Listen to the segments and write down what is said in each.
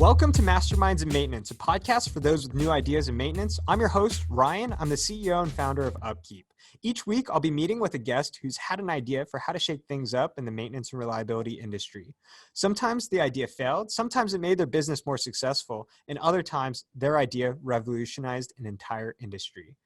Welcome to Masterminds in Maintenance, a podcast for those with new ideas in maintenance. I'm your host, Ryan. I'm the CEO and founder of UpKeep. Each week, I'll be meeting with a guest who's had an idea for how to shake things up in the maintenance and reliability industry. Sometimes the idea failed, sometimes it made their business more successful, and other times their idea revolutionized an entire industry.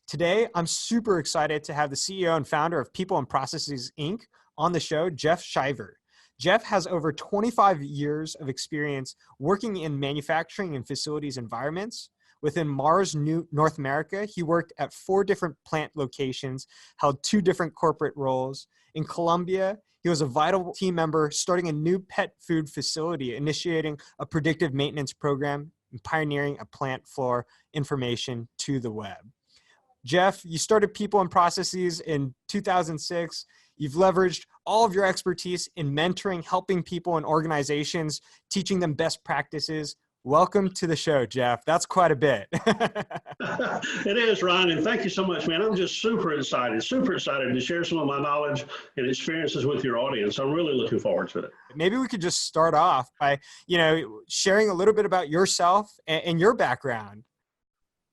Today, I'm super excited to have the CEO and founder of People and Processes, Inc. on the show, Jeff Shiver. Jeff has over 25 years of experience working in manufacturing and facilities environments. Within Mars North America, he worked at 4 different plant locations, held 2 different corporate roles. In Colombia, he was a vital team member starting a new pet food facility, initiating a predictive maintenance program, and pioneering a plant floor information to the web. Jeff, you started People and Processes in 2006. You've leveraged all of your expertise in mentoring, helping people and organizations, teaching them best practices. Welcome to the show, Jeff. That's quite a bit. It is, Ryan, and thank you so much, man. I'm just super excited to share some of my knowledge and experiences with your audience. I'm really looking forward to it. Maybe we could just start off by, sharing a little bit about yourself and your background.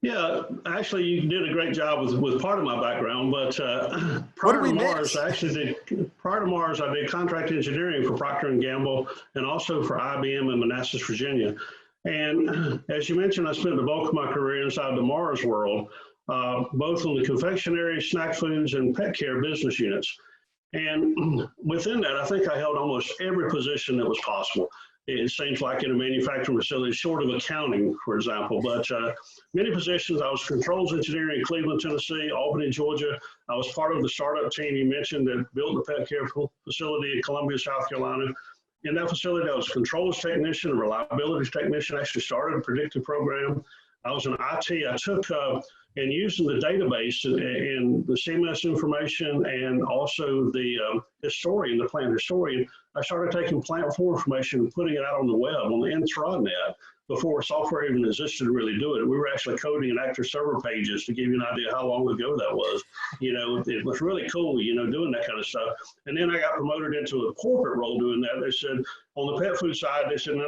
Yeah, actually, you did a great job with part of my background, but prior to Mars, I did contract engineering for Procter & Gamble and also for IBM in Manassas, Virginia. And as you mentioned, I spent the bulk of my career inside the Mars world, both on the confectionery, snack foods, and pet care business units. And within that, I think I held almost every position that was possible. It seems like in a manufacturing facility, short of accounting, for example, but many positions. I was controls engineer in Cleveland, Tennessee, Albany, Georgia. I was part of the startup team you mentioned that built the pet care facility in Columbia, South Carolina. In that facility, I was a controls technician, a reliability technician, actually started a predictive program. I was in IT. I took and using the database and the CMMS information and also the historian, the plant historian, I started taking plant floor information and putting it out on the web, on the intranet, before software even existed to really do it. We were actually coding in active server pages to give you an idea how long ago that was. It was really cool, doing that kind of stuff. And then I got promoted into a corporate role doing that. They said, on the pet food side, they said, no,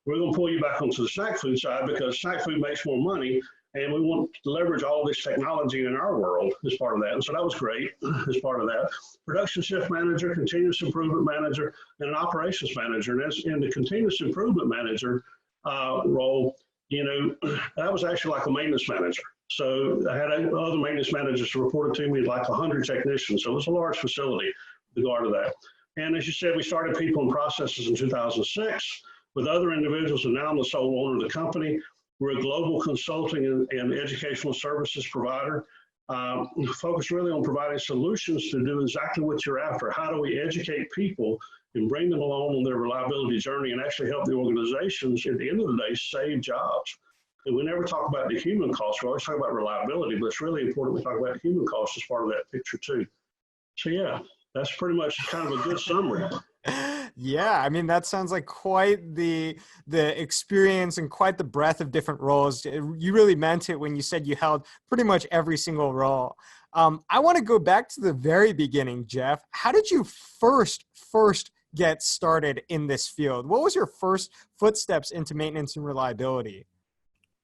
we're going to pull you back onto the snack food side because snack food makes more money. And we want to leverage all this technology in our world as part of that. And so that was great as part of that. Production shift manager, continuous improvement manager, and an operations manager. And that's in the continuous improvement manager role, that was actually like a maintenance manager. So I had other maintenance managers who reported to me, like 100 technicians. So it was a large facility with regard to that. And as you said, we started People and Processes in 2006 with other individuals, and now I'm the sole owner of the company. We're a global consulting and educational services provider. Focus really on providing solutions to do exactly what you're after. How do we educate people and bring them along on their reliability journey and actually help the organizations at the end of the day save jobs? And we never talk about the human cost. We always talk about reliability, but it's really important we talk about the human cost as part of that picture too. So yeah, that's pretty much kind of a good summary. Yeah, that sounds like quite the experience and quite the breadth of different roles. You really meant it when you said you held pretty much every single role. I want to go back to the very beginning, Jeff. How did you first get started in this field? What was your first footsteps into maintenance and reliability?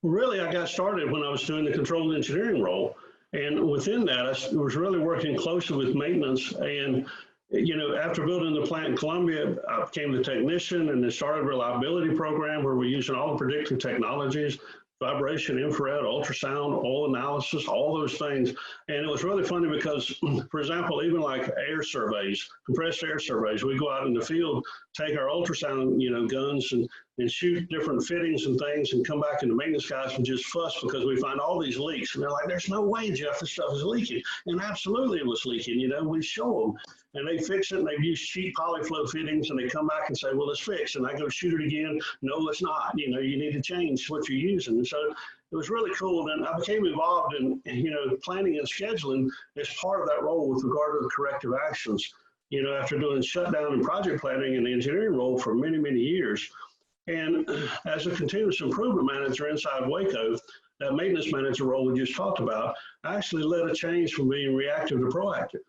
Really, I got started when I was doing the control engineering role. And within that, I was really working closely with maintenance. And after building the plant in Columbia, I became the technician and then started a reliability program where we're using all the predictive technologies, vibration, infrared, ultrasound, oil analysis, all those things. And it was really funny because, for example, even like air surveys, compressed air surveys, we go out in the field, take our ultrasound, guns and shoot different fittings and things and come back, and the maintenance guys would just fuss because we find all these leaks. And they're like, there's no way, Jeff, this stuff is leaking. And absolutely it was leaking, we show them. And they fix it, and they use cheap polyflow fittings, and they come back and say, well, it's fixed. And I go shoot it again. No, it's not. You need to change what you're using. And so it was really cool. And I became involved in, planning and scheduling as part of that role with regard to the corrective actions, after doing shutdown and project planning and the engineering role for many, many years. And as a continuous improvement manager inside Waco, that maintenance manager role we just talked about, I actually led a change from being reactive to proactive.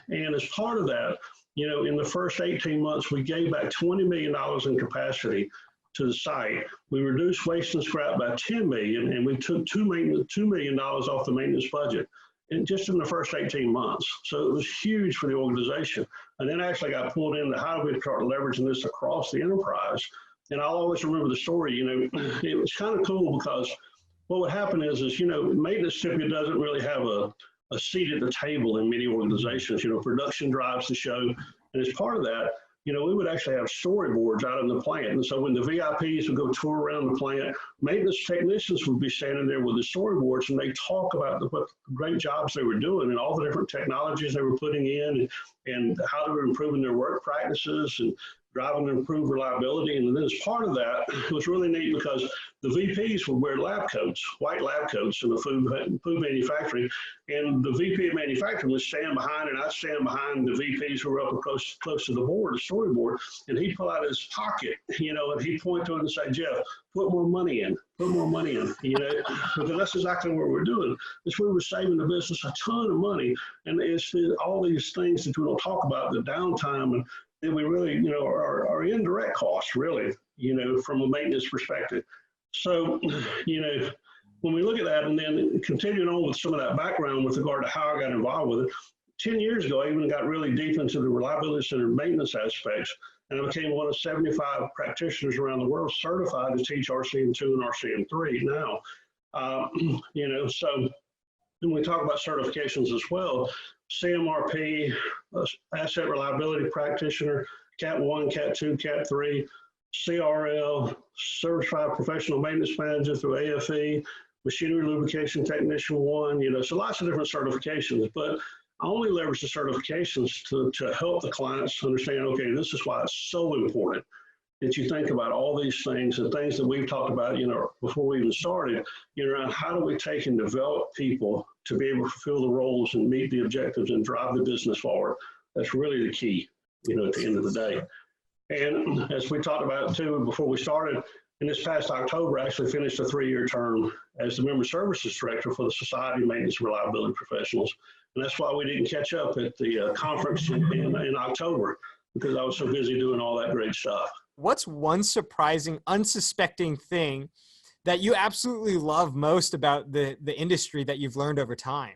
And as part of that, in the first 18 months, we gave back $20 million in capacity to the site. We reduced waste and scrap by 10 million, and we took $2 million off the maintenance budget just in the first 18 months. So it was huge for the organization. And then I actually got pulled into how do we start leveraging this across the enterprise. And I'll always remember the story, it was kind of cool because what would happen is maintenance typically doesn't really have a seat at the table in many organizations. Production drives the show. And as part of that, we would actually have storyboards out in the plant. And so when the VIPs would go tour around the plant, maintenance technicians would be standing there with the storyboards, and they talk about what great jobs they were doing and all the different technologies they were putting in and how they were improving their work practices and driving to improve reliability. And then as part of that, it was really neat because the VPs would wear lab coats, white lab coats in the food manufacturing. And the VP of manufacturing would stand behind, and I'd stand behind the VPs who were up close to the board, the storyboard, and he'd pull out his pocket, and he'd point to it and say, Jeff, put more money in, because that's exactly what we're doing. Is we were saving the business a ton of money. And it's all these things that we don't talk about, the downtime, and that we really, are indirect costs, really, from a maintenance perspective. So, when we look at that and then continuing on with some of that background with regard to how I got involved with it, 10 years ago, I even got really deep into the reliability center maintenance aspects. And I became one of 75 practitioners around the world certified to teach RCM2 and RCM3 now. So when we talk about certifications as well, CMRP, Asset Reliability Practitioner, Cat 1, Cat 2, Cat 3, CRL, Certified Professional Maintenance Manager through AFE, Machinery Lubrication Technician 1, so lots of different certifications, but I only leverage the certifications to help the clients understand, okay, this is why it's so important that you think about all these things and things that we've talked about, before we even started, around how do we take and develop people to be able to fulfill the roles and meet the objectives and drive the business forward. That's really the key, at the end of the day. And as we talked about too, before we started, in this past October, I actually finished a 3-year term as the Member Services Director for the Society of Maintenance and Reliability Professionals. And that's why we didn't catch up at the conference in October, because I was so busy doing all that great stuff. What's one surprising, unsuspecting thing that you absolutely love most about the industry that you've learned over time?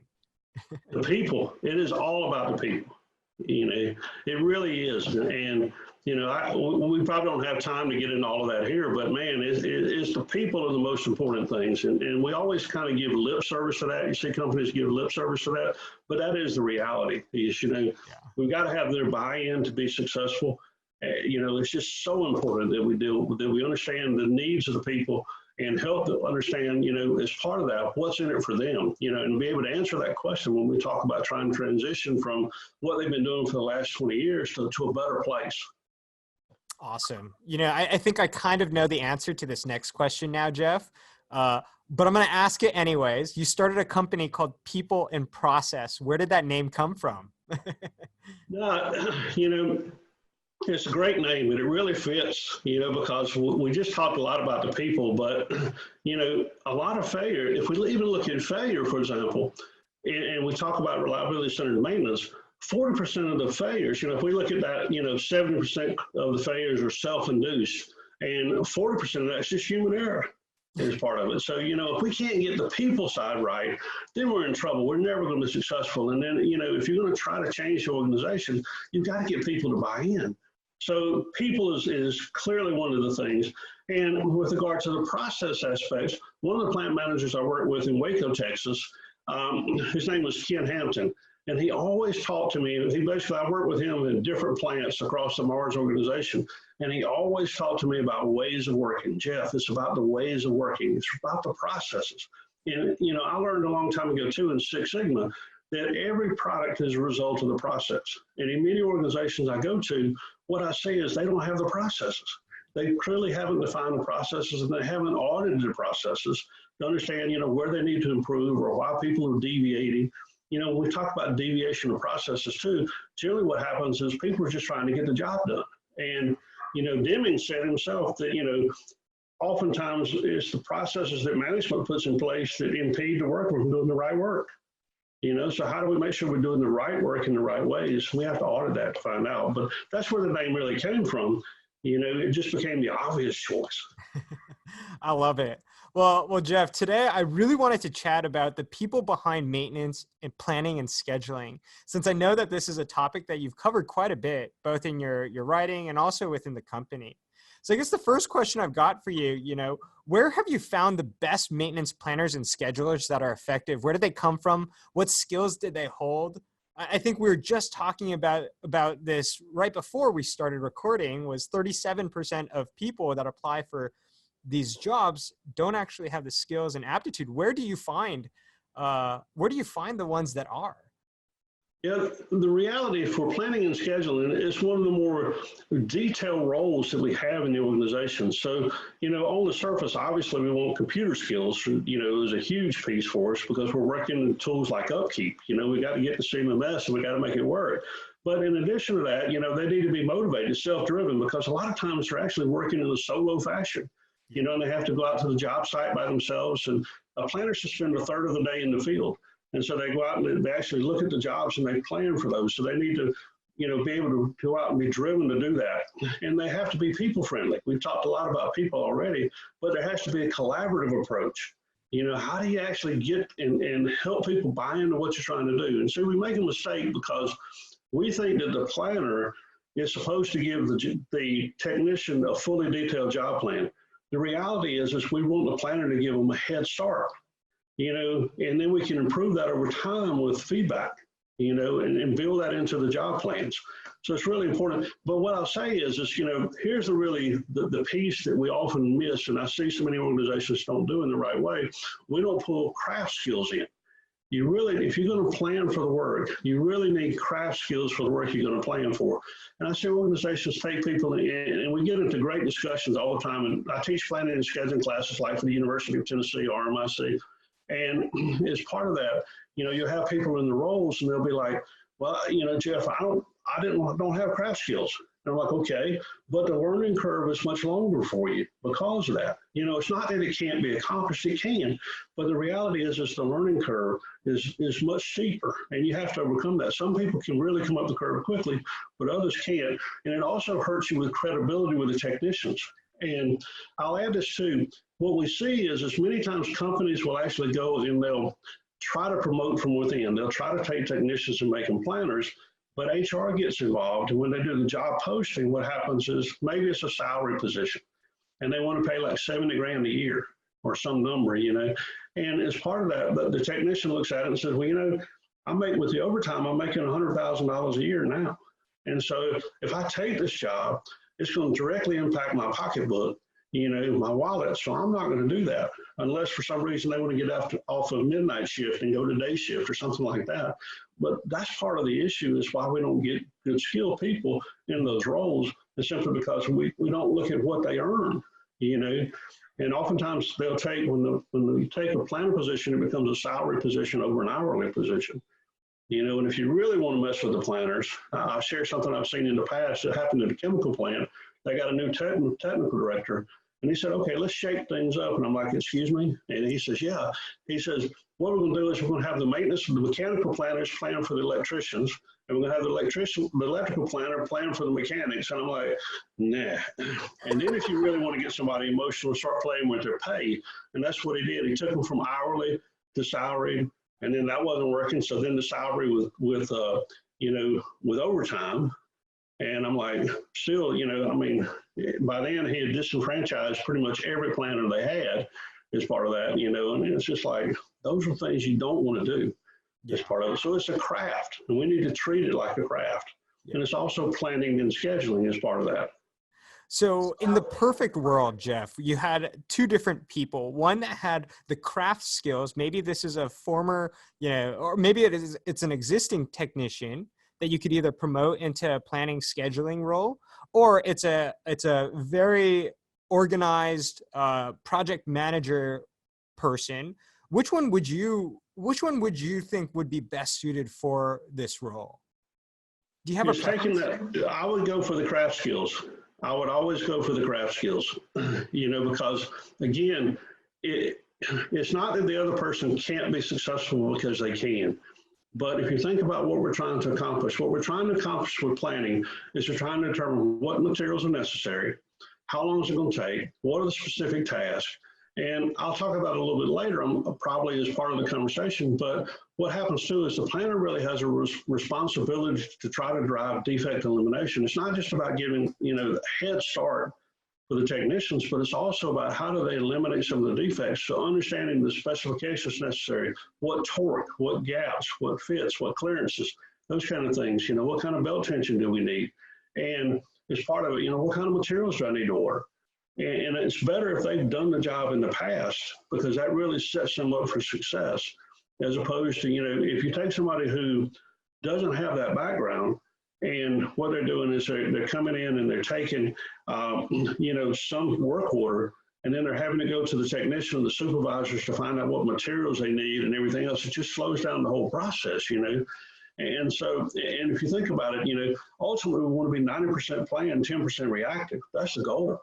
The people. It is all about the people. It really is. And, we probably don't have time to get into all of that here, but man, it's the people are the most important things. And we always kind of give lip service to that. You see companies give lip service to that, but that is the reality. We've got to have their buy-in to be successful. It's just so important that we understand the needs of the people and help them understand, as part of that, what's in it for them, and be able to answer that question when we talk about trying to transition from what they've been doing for the last 20 years to a better place. Awesome. I think I kind of know the answer to this next question now, Jeff, but I'm going to ask it anyways. You started a company called People and Process. Where did that name come from? It's a great name, and it really fits, because we just talked a lot about the people, but, a lot of failure, if we even look at failure, for example, and we talk about reliability centered maintenance, 40% of the failures, if we look at that, 70% of the failures are self-induced, and 40% of that's just human error is part of it. So, if we can't get the people side right, then we're in trouble. We're never going to be successful. And then, if you're going to try to change the organization, you've got to get people to buy in. So people is clearly one of the things. And with regard to the process aspects, one of the plant managers I worked with in Waco, Texas, his name was Ken Hampton. And he always talked to me. I worked with him in different plants across the Mars organization. And he always talked to me about ways of working. Jeff, it's about the ways of working. It's about the processes. And, I learned a long time ago too in Six Sigma that every product is a result of the process. And in many organizations I go to, what I see is they don't have the processes. They clearly haven't defined the processes, and they haven't audited the processes to understand, where they need to improve or why people are deviating. When we talk about deviation of processes too, generally what happens is people are just trying to get the job done. And, Deming said himself that, oftentimes it's the processes that management puts in place that impede the worker from doing the right work. So how do we make sure we're doing the right work in the right ways? We have to audit that to find out. But that's where the name really came from. It just became the obvious choice. I love it. Well, Jeff, today I really wanted to chat about the people behind maintenance and planning and scheduling, since I know that this is a topic that you've covered quite a bit, both in your writing and also within the company. So I guess the first question I've got for you, where have you found the best maintenance planners and schedulers that are effective? Where did they come from? What skills did they hold? I think we were just talking about this right before we started recording, was 37% of people that apply for these jobs don't actually have the skills and aptitude. Where do you find the ones that are? Yeah, the reality for planning and scheduling is one of the more detailed roles that we have in the organization. So, on the surface, obviously we want computer skills, is a huge piece for us because we're working in tools like UpKeep. We got to get the CMMS and we got to make it work. But in addition to that, they need to be motivated, self-driven, because a lot of times they're actually working in a solo fashion. And they have to go out to the job site by themselves. And a planner should spend a third of the day in the field. And so they go out and they actually look at the jobs and they plan for those. So they need to, be able to go out and be driven to do that. And they have to be people friendly. We've talked a lot about people already, but there has to be a collaborative approach. How do you actually get and help people buy into what you're trying to do? And so we make a mistake because we think that the planner is supposed to give the technician a fully detailed job plan. The reality is we want the planner to give them a head start, and then we can improve that over time with feedback, and build that into the job plans. So it's really important. But what I'll say is here's the piece that we often miss, and I see so many organizations don't do in the right way. We don't pull craft skills in. If you're going to plan for the work, you really need craft skills for the work you're going to plan for. And I see organizations take people in, and we get into great discussions all the time. And I teach planning and scheduling classes like for the University of Tennessee, RMIC. And as part of that, you have people in the roles and they'll be like, well, Jeff, I don't have craft skills. And I'm like, okay, but the learning curve is much longer for you because of that. It's not that it can't be accomplished, it can, but the reality is the learning curve is much steeper and you have to overcome that. Some people can really come up the curve quickly, but others can't. And it also hurts you with credibility with the technicians. And I'll add this too. What we see is many times companies will actually go and they'll try to promote from within. They'll try to take technicians and make them planners. But HR gets involved, and when they do the job posting, what happens is maybe it's a salary position, and they want to pay like 70 grand a year or some number, And as part of that, the technician looks at it and says, well, with the overtime, I'm making $100,000 a year now. And so if I take this job, it's going to directly impact my pocketbook, my wallet. So I'm not going to do that unless for some reason they want to get off of midnight shift and go to day shift or something like that. But that's part of the issue is why we don't get good skilled people in those roles. It's simply because we don't look at what they earn, And oftentimes they'll take, when you take a planner position, it becomes a salary position over an hourly position. And if you really want to mess with the planners, I'll share something I've seen in the past that happened at a chemical plant. They got a new technical director, and he said, okay, let's shake things up. And I'm like, excuse me? And he says, yeah. He says, what we're going to do is we're going to have the maintenance of the mechanical planners plan for the electricians, and we're going to have the electrical planner plan for the mechanics. And I'm like, nah. And then if you really want to get somebody emotional, start playing with their pay. And that's what he did. He took them from hourly to salary. And then that wasn't working. So then the salary with overtime. And I'm like, still, by then he had disenfranchised pretty much every planner they had as part of that, and it's just like, those are things you don't want to do as part of it. So it's a craft, and we need to treat it like a craft. And it's also planning and scheduling as part of that. So in the perfect world, Jeff, you had two different people, one that had the craft skills. Maybe this is a former, or maybe it's an existing technician that you could either promote into a planning scheduling role, or it's a very organized project manager person. Which one would you think would be best suited for this role? Do you have a preference? I would go for the craft skills. I would always go for the craft skills, because again, it's not that the other person can't be successful because they can. But if you think about what we're trying to accomplish, what we're trying to accomplish with planning is we're trying to determine what materials are necessary, how long is it going to take, what are the specific tasks, and I'll talk about it a little bit later, probably as part of the conversation, but what happens too is the planner really has a responsibility to try to drive defect elimination. It's not just about giving, a head start for the technicians, but it's also about how do they eliminate some of the defects. So understanding the specifications necessary, what torque, what gaps, what fits, what clearances, those kind of things, what kind of belt tension do we need? And as part of it, what kind of materials do I need to order? And it's better if they've done the job in the past, because that really sets them up for success, as opposed to, if you take somebody who doesn't have that background, and what they're doing is they're coming in and they're taking, some work order, and then they're having to go to the technician and the supervisors to find out what materials they need and everything else. It just slows down the whole process, And so, and if you think about it, ultimately we want to be 90% planned, 10% reactive. That's the goal.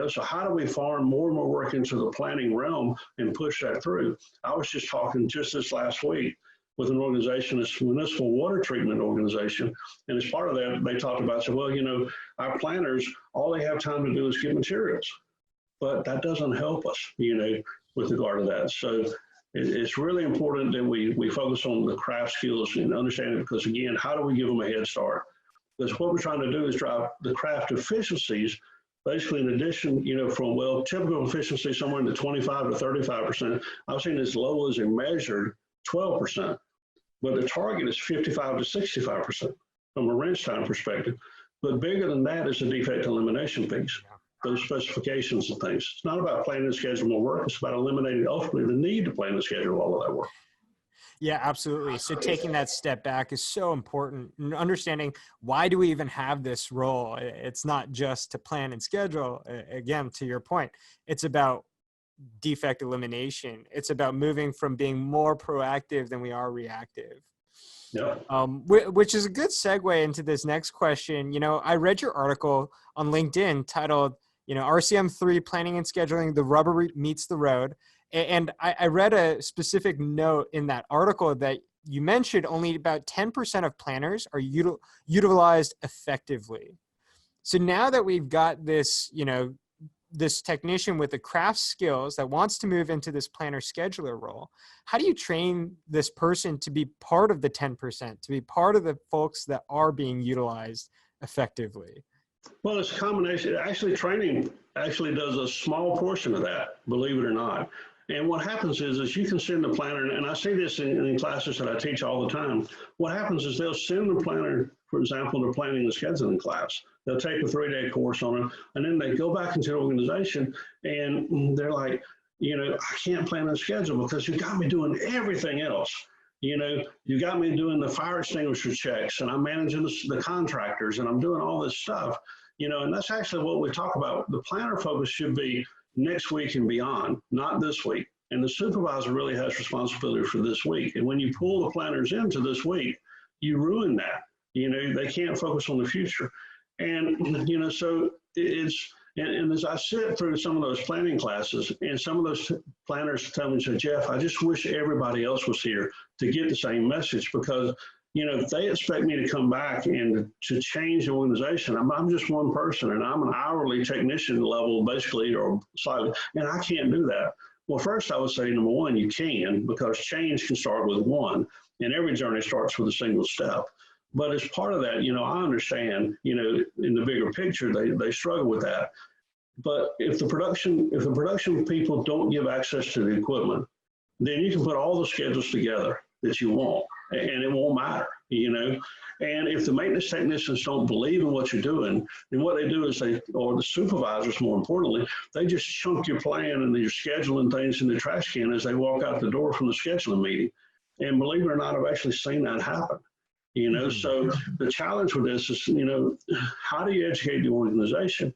So how do we farm more and more work into the planning realm and push that through? I was just talking just this last week with an organization, this municipal water treatment organization. And as part of that, they talked about, so, well, our planners, all they have time to do is get materials. But that doesn't help us, with regard to that. So it's really important that we focus on the craft skills and understanding, because again, how do we give them a head start? Because what we're trying to do is drive the craft efficiencies. Basically, in addition, from, typical efficiency somewhere in the 25 to 35%, I've seen as low as a measured 12%, but the target is 55 to 65% from a wrench time perspective. But bigger than that is the defect elimination piece, those specifications and things. It's not about planning and scheduling more work. It's about eliminating ultimately the need to plan and schedule all of that work. Yeah, absolutely. So taking that step back is so important. Understanding why do we even have this role? It's not just to plan and schedule. Again, to your point, it's about defect elimination. It's about moving from being more proactive than we are reactive. Yeah. Which is a good segue into this next question. I read your article on LinkedIn titled, RCM3 Planning and Scheduling, the Rubber Meets the Road. And I read a specific note in that article that you mentioned only about 10% of planners are utilized effectively. So now that we've got this, this technician with the craft skills that wants to move into this planner scheduler role, how do you train this person to be part of the 10%, to be part of the folks that are being utilized effectively? Well, it's a combination. Actually, training actually does a small portion of that, believe it or not. And what happens is you can send the planner, and I see this in classes that I teach all the time. What happens is they'll send the planner, for example, to planning and scheduling class. They'll take a 3-day course on it, and then they go back into the organization, and they're like, I can't plan and schedule because you got me doing everything else. You got me doing the fire extinguisher checks, and I'm managing the contractors, and I'm doing all this stuff. And that's actually what we talk about. The planner focus should be next week and beyond, not this week. And the supervisor really has responsibility for this week. And when you pull the planners into this week, you ruin that. They can't focus on the future. And, so it's, and as I sit through some of those planning classes, and some of those planners tell me, Jeff, I just wish everybody else was here to get the same message, because if they expect me to come back and to change the organization, I'm just one person, and I'm an hourly technician level, basically, or slightly, and I can't do that. Well, first I would say, number one, you can, because change can start with one, and every journey starts with a single step. But as part of that, I understand, in the bigger picture, they struggle with that. But if the production people don't give access to the equipment, then you can put all the schedules together that you want, and it won't matter, And if the maintenance technicians don't believe in what you're doing, then what they do is or the supervisors, more importantly, they just chunk your plan and your scheduling things in the trash can as they walk out the door from the scheduling meeting. And believe it or not, I've actually seen that happen. So the challenge with this is, how do you educate the organization?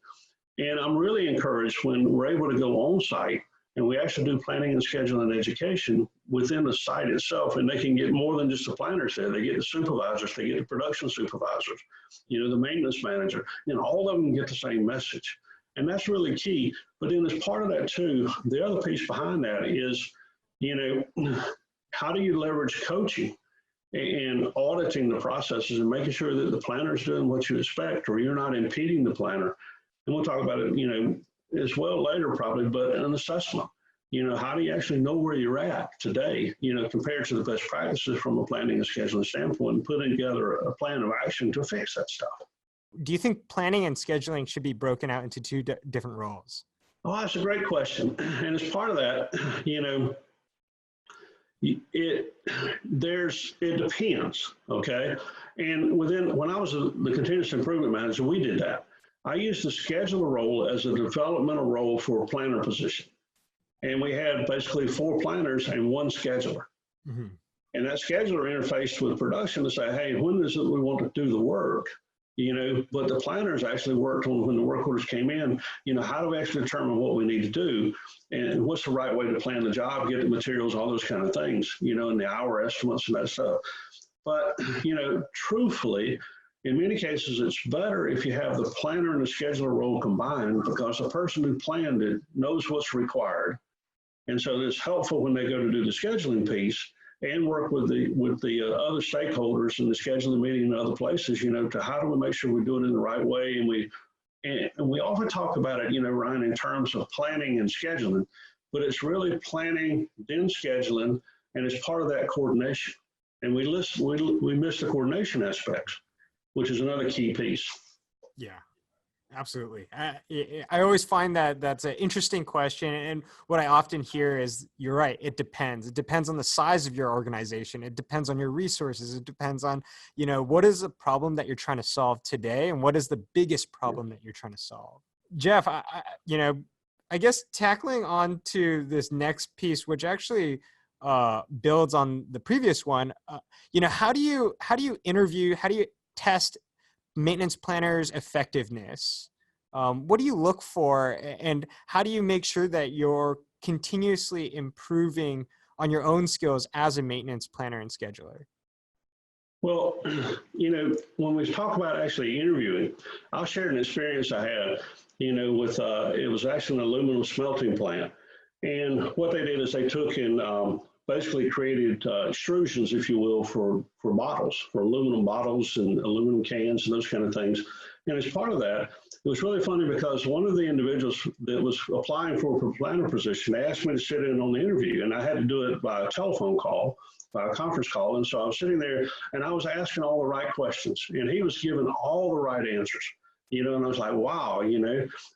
And I'm really encouraged when we're able to go on site and we actually do planning and scheduling and education within the site itself, and they can get more than just the planners there. They get the supervisors, they get the production supervisors, the maintenance manager, all of them get the same message. And that's really key. But then as part of that too, the other piece behind that is, how do you leverage coaching? and auditing the processes and making sure that the planner is doing what you expect, or you're not impeding the planner. And we'll talk about it, as well later probably, but an assessment. How do you actually know where you're at today, compared to the best practices from a planning and scheduling standpoint, and putting together a plan of action to fix that stuff. Do you think planning and scheduling should be broken out into two different roles? Oh, that's a great question. And as part of that, it depends, okay? And when I was the continuous improvement manager, we did that. I used the scheduler role as a developmental role for a planner position. And we had basically 4 planners and 1 scheduler. Mm-hmm. And that scheduler interfaced with production to say, hey, when is it we want to do the work? But the planners actually worked on when the work orders came in, how do we actually determine what we need to do? And what's the right way to plan the job, get the materials, all those kind of things, and the hour estimates and that stuff. But, truthfully, in many cases, it's better if you have the planner and the scheduler role combined, because the person who planned it knows what's required. And so it's helpful when they go to do the scheduling piece and work with the other stakeholders in the scheduling meeting and other places, to how do we make sure we're doing it in the right way. And we often talk about it, Ryan, in terms of planning and scheduling, but it's really planning, then scheduling, and it's part of that coordination. And we miss the coordination aspects, which is another key piece. Yeah. Absolutely. I always find that that's an interesting question. And what I often hear is, you're right, it depends. It depends on the size of your organization. It depends on your resources. It depends on, what is the problem that you're trying to solve today, and what is the biggest problem that you're trying to solve. Jeff, I guess tackling on to this next piece, which actually builds on the previous one, how do you interview, how do you test maintenance planners' effectiveness? What do you look for, and how do you make sure that you're continuously improving on your own skills as a maintenance planner and scheduler? Well, when we talk about actually interviewing, I'll share an experience I had, with, it was actually an aluminum smelting plant. And what they did is they took and basically created extrusions, if you will, for bottles, for aluminum bottles and aluminum cans and those kind of things. And as part of that, it was really funny because one of the individuals that was applying for a planner position asked me to sit in on the interview, and I had to do it by a telephone call, by a conference call. And so I was sitting there and I was asking all the right questions, and he was giving all the right answers. And I was like, wow,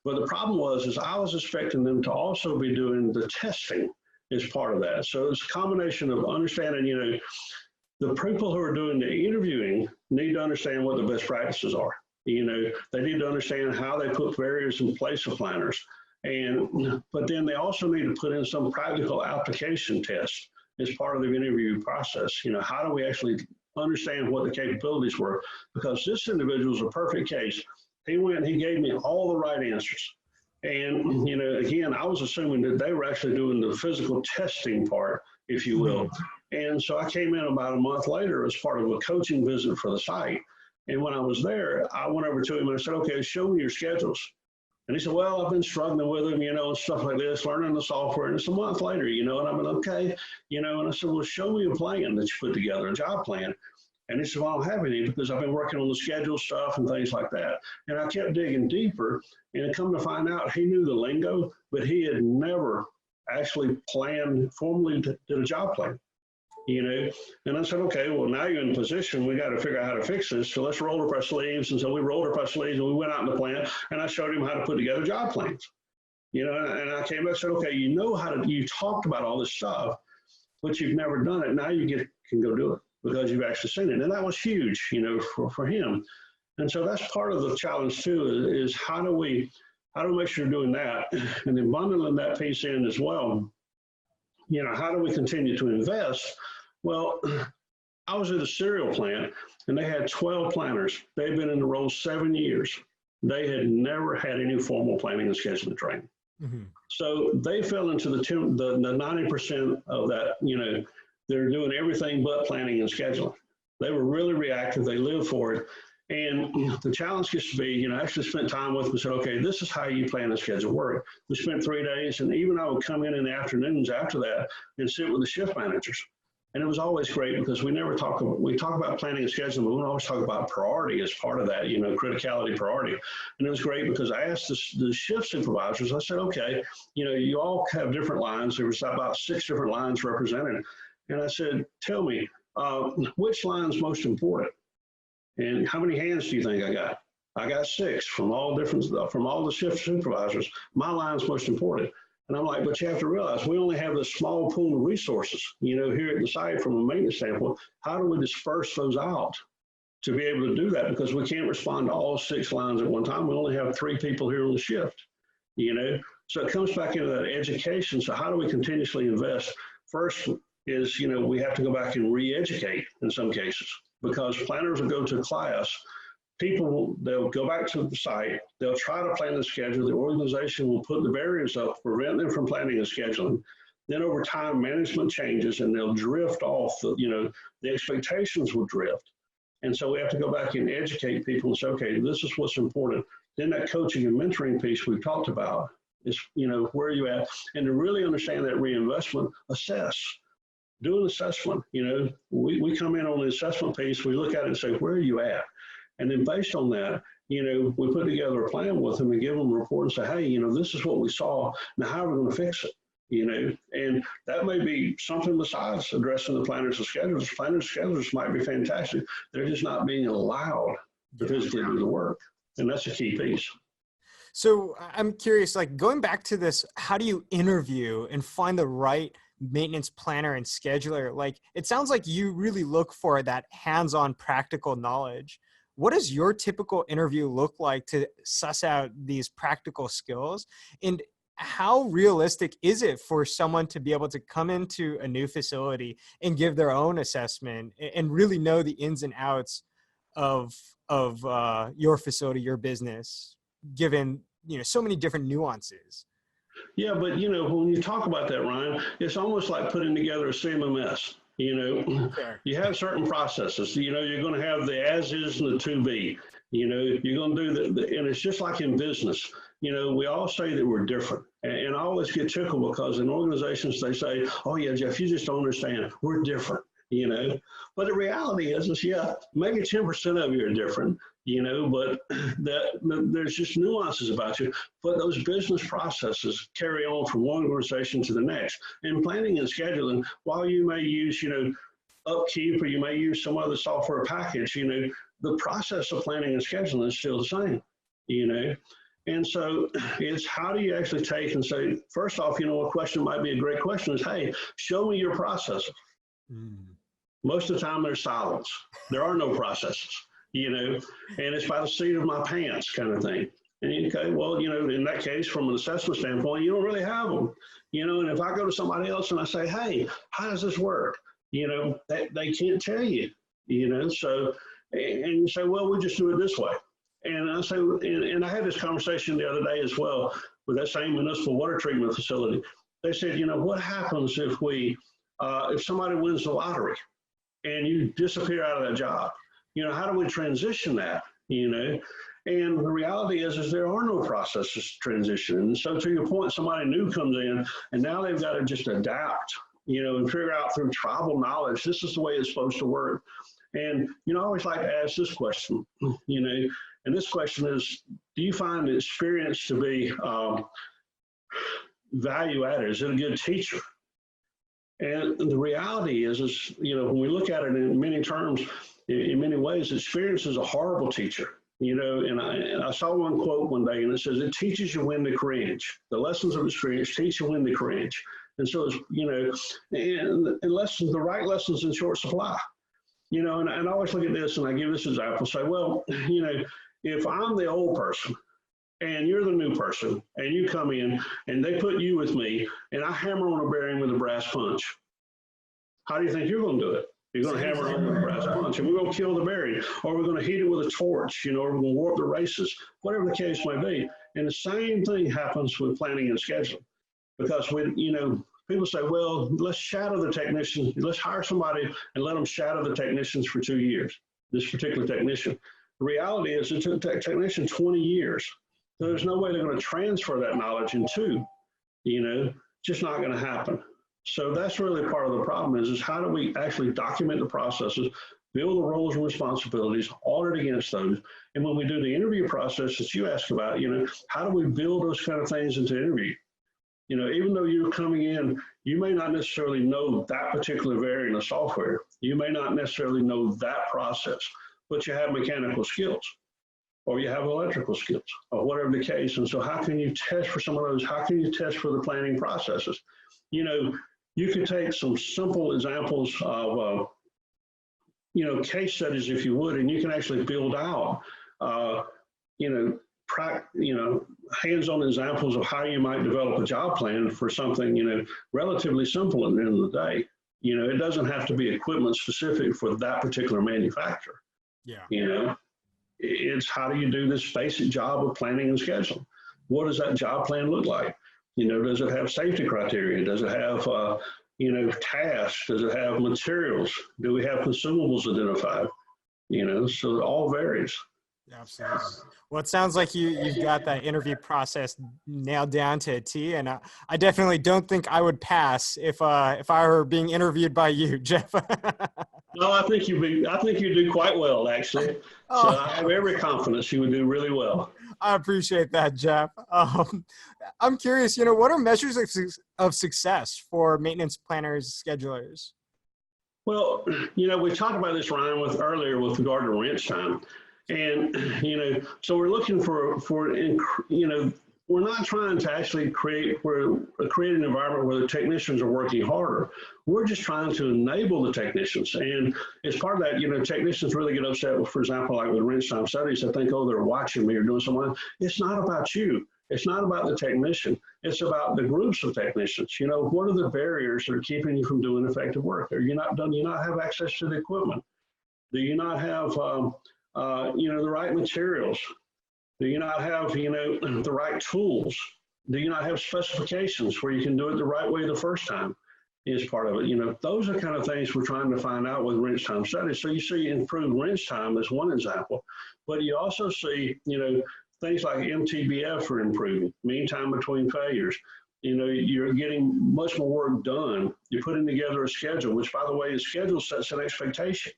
But the problem was I was expecting them to also be doing the testing as part of that. So it's a combination of understanding, the people who are doing the interviewing need to understand what the best practices are. They need to understand how they put barriers in place of planners. But then they also need to put in some practical application tests as part of the interview process. How do we actually understand what the capabilities were? Because this individual is a perfect case. He went and he gave me all the right answers. And, again, I was assuming that they were actually doing the physical testing part, if you will. And so I came in about a month later as part of a coaching visit for the site. And when I was there, I went over to him and I said, okay, show me your schedules. And he said, well, I've been struggling with them, and stuff like this, learning the software. And it's a month later, and I'm like, okay, and I said, well, show me a plan that you put together, a job plan. And he said, well, I don't have any because I've been working on the schedule stuff and things like that. And I kept digging deeper, and come to find out he knew the lingo, but he had never actually formally did a job plan, And I said, okay, well, now you're in position. We got to figure out how to fix this. So let's roll up our sleeves. And so we rolled up our sleeves and we went out in the plant, and I showed him how to put together job plans, and I came back and said, okay, you talked about all this stuff, but you've never done it. Now you can go do it, because you've actually seen it. And that was huge, for him. And so that's part of the challenge too, is how do we make sure we're doing that, and then bundling that piece in as well. How do we continue to invest? Well, I was at a cereal plant, and they had 12 planners. They'd been in the role 7 years. They had never had any formal planning and scheduling training. Mm-hmm. So they fell into the 90% of that, they're doing everything but planning and scheduling. They were really reactive. They lived for it. And the challenge gets to be, I actually spent time with them and said, okay, this is how you plan and schedule work. We spent 3 days, and even I would come in the afternoons after that and sit with the shift managers. And it was always great because we talk about planning and scheduling, but we don't always talk about priority as part of that, criticality priority. And it was great because I asked the shift supervisors, I said, okay, you all have different lines. There was about 6 different lines represented. And I said, tell me, which line's most important? And how many hands do you think I got? I got 6 from all the shift supervisors. My line's most important. And I'm like, but you have to realize we only have this small pool of resources, here at the site from a maintenance standpoint. How do we disperse those out to be able to do that? Because we can't respond to all 6 lines at one time. We only have 3 people here on the shift, So it comes back into that education. So how do we continuously invest? First is, we have to go back and re-educate in some cases, because planners will go to class. They'll go back to the site, they'll try to plan the schedule, the organization will put the barriers up, prevent them from planning and scheduling. Then over time, management changes and they'll drift off, the expectations will drift. And so we have to go back and educate people and say, okay, this is what's important. Then that coaching and mentoring piece we've talked about is, where are you at? And to really understand that reinvestment, assess. Do an assessment. We come in on the assessment piece, we look at it and say, where are you at? And then based on that, we put together a plan with them and give them a report and say, hey, this is what we saw. Now, how are we going to fix it? And that may be something besides addressing the planners and schedulers. Planners and schedulers might be fantastic. They're just not being allowed to physically do the work. And that's a key piece. So I'm curious, like going back to this, how do you interview and find the right maintenance planner and scheduler? Like, it sounds like you really look for that hands-on practical knowledge. What does your typical interview look like to suss out these practical skills? And how realistic is it for someone to be able to come into a new facility and give their own assessment and really know the ins and outs of your facility, your business, given so many different nuances? Yeah, but when you talk about that, Ryan, it's almost like putting together a CMMS. Sure. You have certain processes. You're going to have the as is and the to be. You're going to do and it's just like in business. We all say that we're different, and I always get tickled because in organizations they say, "Oh yeah, Jeff, you just don't understand. We're different." But the reality is yeah, maybe 10% of you are different. But there's just nuances about you. But those business processes carry on from one organization to the next. And planning and scheduling, while you may use, UpKeep or you may use some other software package, the process of planning and scheduling is still the same, And so it's how do you actually take and say, first off, a question might be a great question is, hey, show me your processes. Most of the time there's silence. There are no processes. And it's by the seat of my pants kind of thing. And okay, well, in that case, from an assessment standpoint, you don't really have them, and if I go to somebody else and I say, hey, how does this work? They can't tell you, so, and you say, well, we just do it this way. And I say, and I had this conversation the other day as well with that same municipal water treatment facility. They said, what happens if somebody wins the lottery and you disappear out of that job? How do we transition that, And the reality is there are no processes to transition. And so to your point, somebody new comes in and now they've got to just adapt, and figure out through tribal knowledge, this is the way it's supposed to work. And, I always like to ask this question, and this question is, do you find experience to be value added? Is it a good teacher? And the reality is, when we look at it in many terms, in many ways, experience is a horrible teacher. And I saw one quote one day, and it says, it teaches you when to cringe. The lessons of experience teach you when to cringe. And so, it's, and lessons, the right lessons in short supply. And I always look at this, and I give this example, say, well, if I'm the old person, and you're the new person, and you come in, and they put you with me, and I hammer on a bearing with a brass punch, how do you think you're going to do it? You're going to hammer on with a brass punch, and we're going to kill the bearing, or we're going to heat it with a torch, or we're going to warp the races, whatever the case may be. And the same thing happens with planning and scheduling, because people say, well, let's shadow the technicians. Let's hire somebody and let them shadow the technicians for 2 years, this particular technician. The reality is it took a technician 20 years. So there's no way they're going to transfer that knowledge in 2, just not going to happen. So that's really part of the problem is how do we actually document the processes, build the roles and responsibilities, audit against those. And when we do the interview process that you asked about, how do we build those kind of things into interview? Even though you're coming in, you may not necessarily know that particular variant of software. You may not necessarily know that process, but you have mechanical skills or you have electrical skills or whatever the case. And so how can you test for some of those? How can you test for the planning processes? You can take some simple examples of, case studies, if you would, and you can actually build out, hands-on examples of how you might develop a job plan for something, relatively simple at the end of the day. It doesn't have to be equipment specific for that particular manufacturer. Yeah. It's how do you do this basic job of planning and scheduling? What does that job plan look like? Does it have safety criteria? Does it have, tasks? Does it have materials? Do we have consumables identified? So it all varies. Absolutely. Well, it sounds like you've got that interview process nailed down to a T, and I definitely don't think I would pass if I were being interviewed by you, Jeff. No, I think you do quite well, actually. Oh. So I have every confidence you would do really well. I appreciate that, Jeff. I'm curious, what are measures of success for maintenance planners, schedulers? Well, we talked about this, Ryan, earlier with regard to wrench time. And, so we're looking for we're not trying to actually create an environment where the technicians are working harder. We're just trying to enable the technicians. And as part of that, technicians really get upset with, for example, like with wrench time studies, they think, oh, they're watching me or doing something. It's not about you. It's not about the technician. It's about the groups of technicians. What are the barriers that are keeping you from doing effective work? Do you not have access to the equipment? Do you not have, the right materials? Do you not have, the right tools? Do you not have specifications where you can do it the right way the first time is part of it? Those are kind of things we're trying to find out with wrench time studies. So you see improved wrench time as one example, but you also see, things like MTBF are improving, mean time between failures. You're getting much more work done. You're putting together a schedule, which, by the way, the schedule sets an expectation.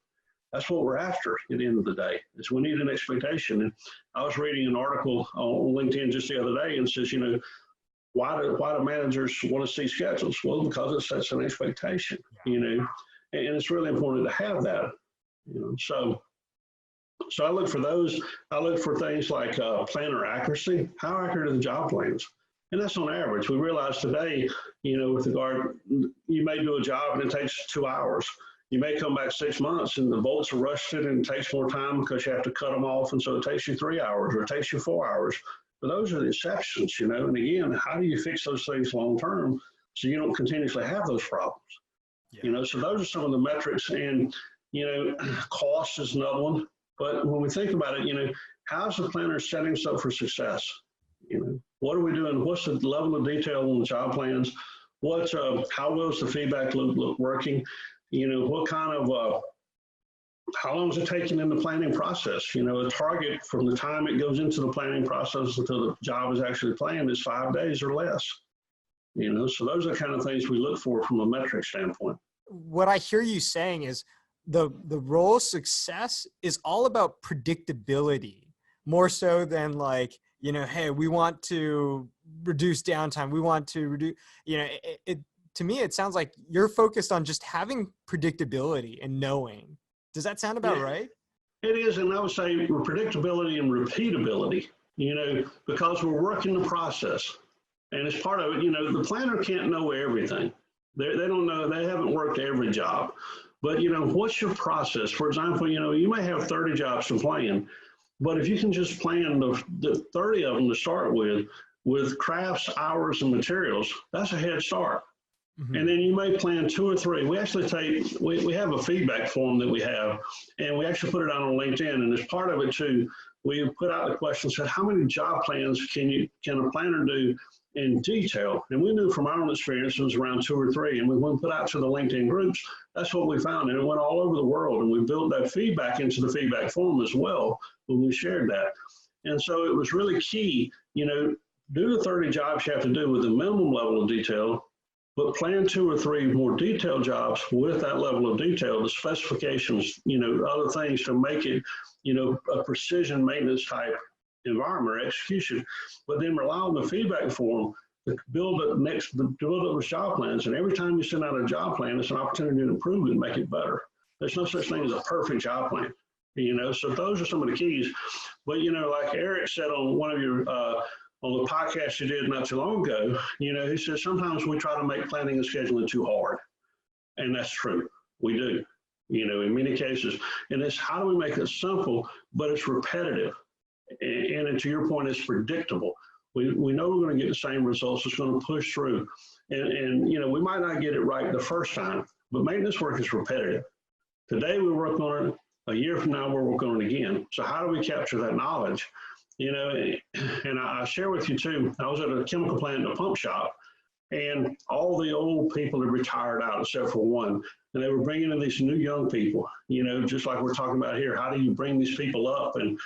That's what we're after at the end of the day, is we need an expectation. And I was reading an article on LinkedIn just the other day and says, why do managers want to see schedules? Well, because it sets an expectation, and it's really important to have that, So I look for those. I look for things like planner accuracy. How accurate are the job plans? And that's on average. We realize today, with regard, you may do a job and it takes 2 hours. You may come back 6 months and the bolts are rusted and it takes more time because you have to cut them off. And so it takes you 3 hours or it takes you 4 hours. But those are the exceptions, And again, how do you fix those things long term so you don't continuously have those problems? Yeah. So those are some of the metrics. And, cost is another one. But when we think about it, how's the planner setting us up for success? What are we doing? What's the level of detail on the job plans? How well is the feedback loop working? What kind of, how long is it taking in the planning process? A target from the time it goes into the planning process until the job is actually planned is 5 days or less. So those are the kind of things we look for from a metric standpoint. What I hear you saying is the role of success is all about predictability, more so than like, hey, we want to reduce downtime. We want to reduce, to me, it sounds like you're focused on just having predictability and knowing. Does that sound about right? It is, and I would say predictability and repeatability, because we're working the process. And as part of it, the planner can't know everything. They don't know, they haven't worked every job. But, what's your process? For example, you may have 30 jobs to plan, but if you can just plan the 30 of them to start with crafts, hours, and materials, that's a head start. Mm-hmm. And then you may plan 2 or 3. We actually we have a feedback form that we have, and we actually put it out on LinkedIn. And as part of it too, we put out the question, said, how many job plans can a planner do in detail? And we knew from our own experience it was around 2 or 3. And we went and put out to the LinkedIn groups. That's what we found. And it went all over the world. And we built that feedback into the feedback form as well when we shared that. And so it was really key, do the 30 jobs you have to do with the minimum level of detail, but plan 2 or 3 more detailed jobs with that level of detail, the specifications, other things to make it, a precision maintenance type environment or execution, but then rely on the feedback form to build up those job plans. And every time you send out a job plan, it's an opportunity to improve it and make it better. There's no such thing as a perfect job plan, so those are some of the keys. But, like Eric said on one of your, on the podcast you did not too long ago, he said, sometimes we try to make planning and scheduling too hard. And that's true. We do, in many cases. And it's how do we make it simple, but it's repetitive. And to your point, it's predictable. We know we're going to get the same results. It's going to push through. And we might not get it right the first time, but maintenance work is repetitive. Today we work on it. A year from now, we're working on it again. So how do we capture that knowledge? And I share with you too, I was at a chemical plant in a pump shop, and all the old people had retired out except for one. And they were bringing in these new young people, just like we're talking about here. How do you bring these people up and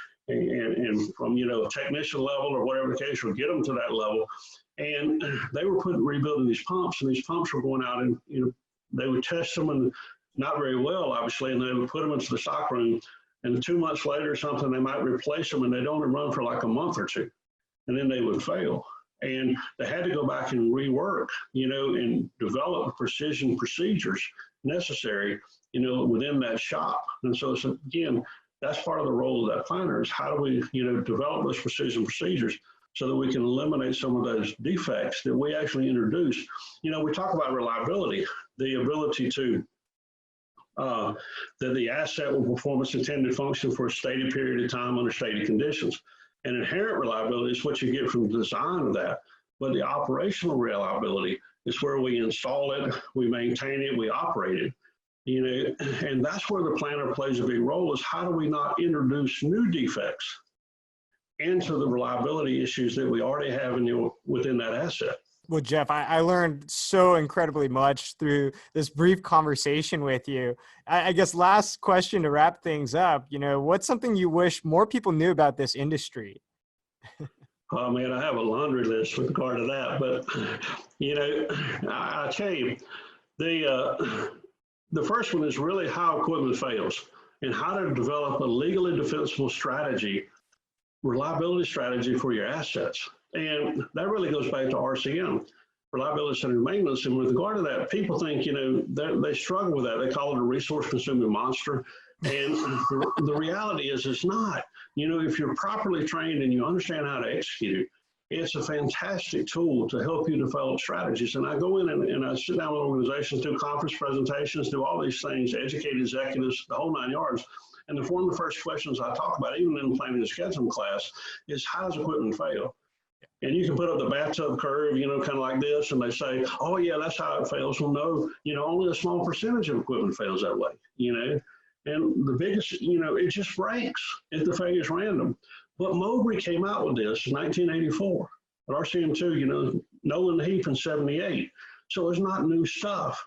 from, a technician level or whatever the case, or get them to that level. And they were rebuilding these pumps, and these pumps were going out, and, they would test them and not very well, obviously, and they would put them into the stock room. And 2 months later or something, they might replace them, and they'd only run for like a month or two, and then they would fail. And they had to go back and rework, and develop precision procedures necessary, within that shop. And so it's, again, that's part of the role of that planner, is how do we, develop those precision procedures so that we can eliminate some of those defects that we actually introduce. We talk about reliability, the ability to that the asset will perform its intended function for a stated period of time under stated conditions. And inherent reliability is what you get from the design of that. But the operational reliability is where we install it, we maintain it, we operate it. And that's where the planner plays a big role, is how do we not introduce new defects into the reliability issues that we already have within that asset. Well, Jeff, I learned so incredibly much through this brief conversation with you. I guess last question to wrap things up, what's something you wish more people knew about this industry? Oh man, I have a laundry list with regard to that, but I tell you, the first one is really how equipment fails and how to develop a legally defensible strategy, reliability strategy for your assets. And that really goes back to RCM, reliability centered maintenance. And with regard to that, people think, they struggle with that. They call it a resource consuming monster. And the reality is it's not. If you're properly trained and you understand how to execute it, it's a fantastic tool to help you develop strategies. And I go in and I sit down with organizations, do conference presentations, do all these things, educate executives, the whole 9 yards. And one of the first questions I talk about, even in planning and scheduling class, is how does equipment fail? And you can put up the bathtub curve, kind of like this, and they say, oh yeah, that's how it fails. Well, no, only a small percentage of equipment fails that way, And the biggest, it just breaks if the failure is random. But Mowbray came out with this in 1984. At RCM2, Nolan Heath in 78. So it's not new stuff,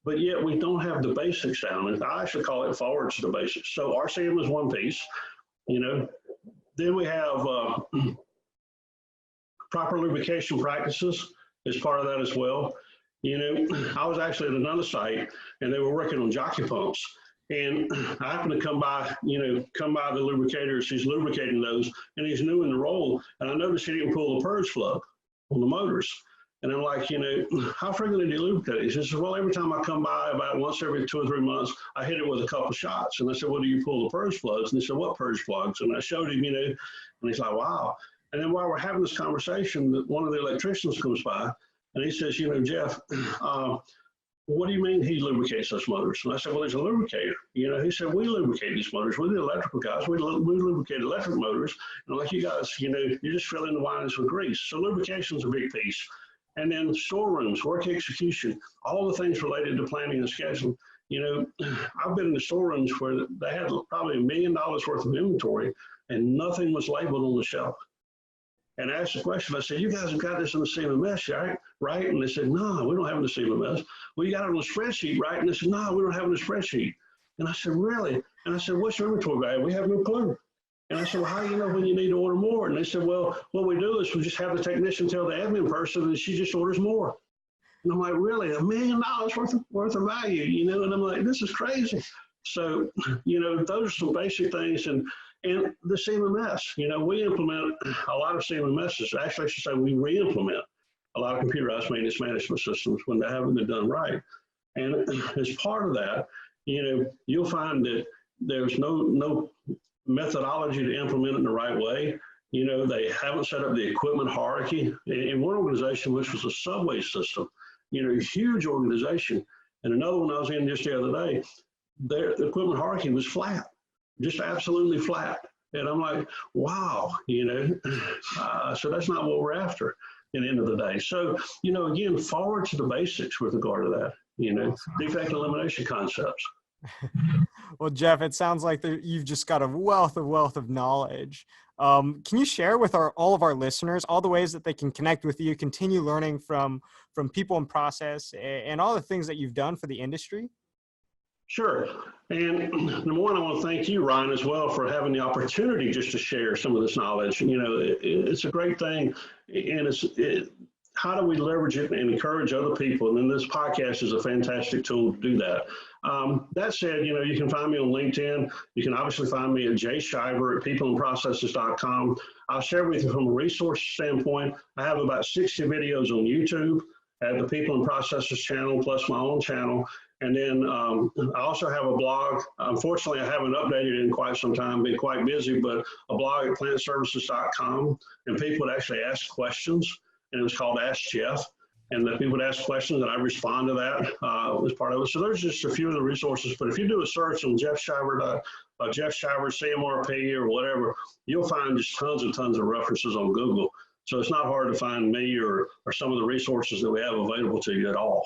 but yet we don't have the basics down. And I actually call it forward to the basics. So RCM is one piece, Then we have proper lubrication practices is part of that as well. I was actually at another site and they were working on jockey pumps, and I happened to come by the lubricators. He's lubricating those, and he's new in the role. And I noticed he didn't pull the purge plug on the motors. And I'm like, how frequently do you lubricate? He says, well, every time I come by, about once every 2 or 3 months, I hit it with a couple shots. And I said, well, do you pull the purge plugs? And he said, what purge plugs? And I showed him, and he's like, wow. And then while we're having this conversation, one of the electricians comes by, and he says, Jeff, what do you mean he lubricates those motors? And I said, well, he's a lubricator. He said, we lubricate these motors. We're the electrical guys. We lubricate electric motors. And like you guys, you're just filling the wines with grease. So lubrication is a big piece. And then storerooms, work execution, all the things related to planning and scheduling. I've been in the storerooms where they had probably $1 million worth of inventory and nothing was labeled on the shelf. And I asked the question, I said, you guys have got this in the CMMS, right? And they said, no, we don't have it in the CMMS. Well, you got it on the spreadsheet, right? And they said, no, we don't have it in the spreadsheet. And I said, really? And I said, what's your inventory value? We have no clue. And I said, well, how do you know when you need to order more? And they said, well, what we do is we just have the technician tell the admin person, and she just orders more. And I'm like, really, $1 million worth of value, you know? And I'm like, this is crazy. So, you know, those are some basic things. And the CMMS, you know, we implement a lot of CMMSs. Actually, I should say we re-implement a lot of computerized maintenance management systems when they haven't been done right. And as part of that, you know, you'll find that there's no methodology to implement it in the right way. You know, they haven't set up the equipment hierarchy. In one organization, which was a subway system, you know, a huge organization, and another one I was in just the other day, the equipment hierarchy was flat, just absolutely flat. And I'm like, wow, you know, so that's not what we're after at the end of the day. So, you know, again, forward to the basics with regard to that, you know, defect elimination concepts. Well, Jeff, it sounds like you've just got a wealth of knowledge. Can you share with all of our listeners all the ways that they can connect with you, continue learning from people and process, and all the things that you've done for the industry? Sure. And number one, I want to thank you, Ryan, as well, for having the opportunity just to share some of this knowledge. You know, it's a great thing, and how do we leverage it and encourage other people? And then this podcast is a fantastic tool to do that. That said, you know, you can find me on LinkedIn. You can obviously find me at Shiver at peopleandprocesses.com. I'll share with you from a resource standpoint. I have about 60 videos on YouTube at the People and Processes channel, plus my own channel. And then I also have a blog. Unfortunately, I haven't updated it in quite some time, been quite busy, but a blog at plantservices.com. And people would actually ask questions, and it was called Ask Jeff. And the people would ask questions, and I respond to that as part of it. So there's just a few of the resources. But if you do a search on Jeff Shiver, CMRP, or whatever, you'll find just tons and tons of references on Google. So it's not hard to find me or some of the resources that we have available to you at all.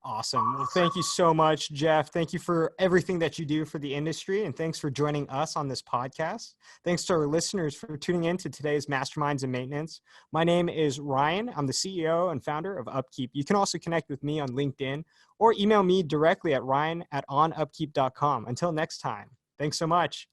Awesome. Well, thank you so much, Jeff. Thank you for everything that you do for the industry, and thanks for joining us on this podcast. Thanks to our listeners for tuning in to today's Masterminds in Maintenance. My name is Ryan. I'm the CEO and founder of UpKeep. You can also connect with me on LinkedIn or email me directly at ryan@onupkeep.com. Until next time, thanks so much.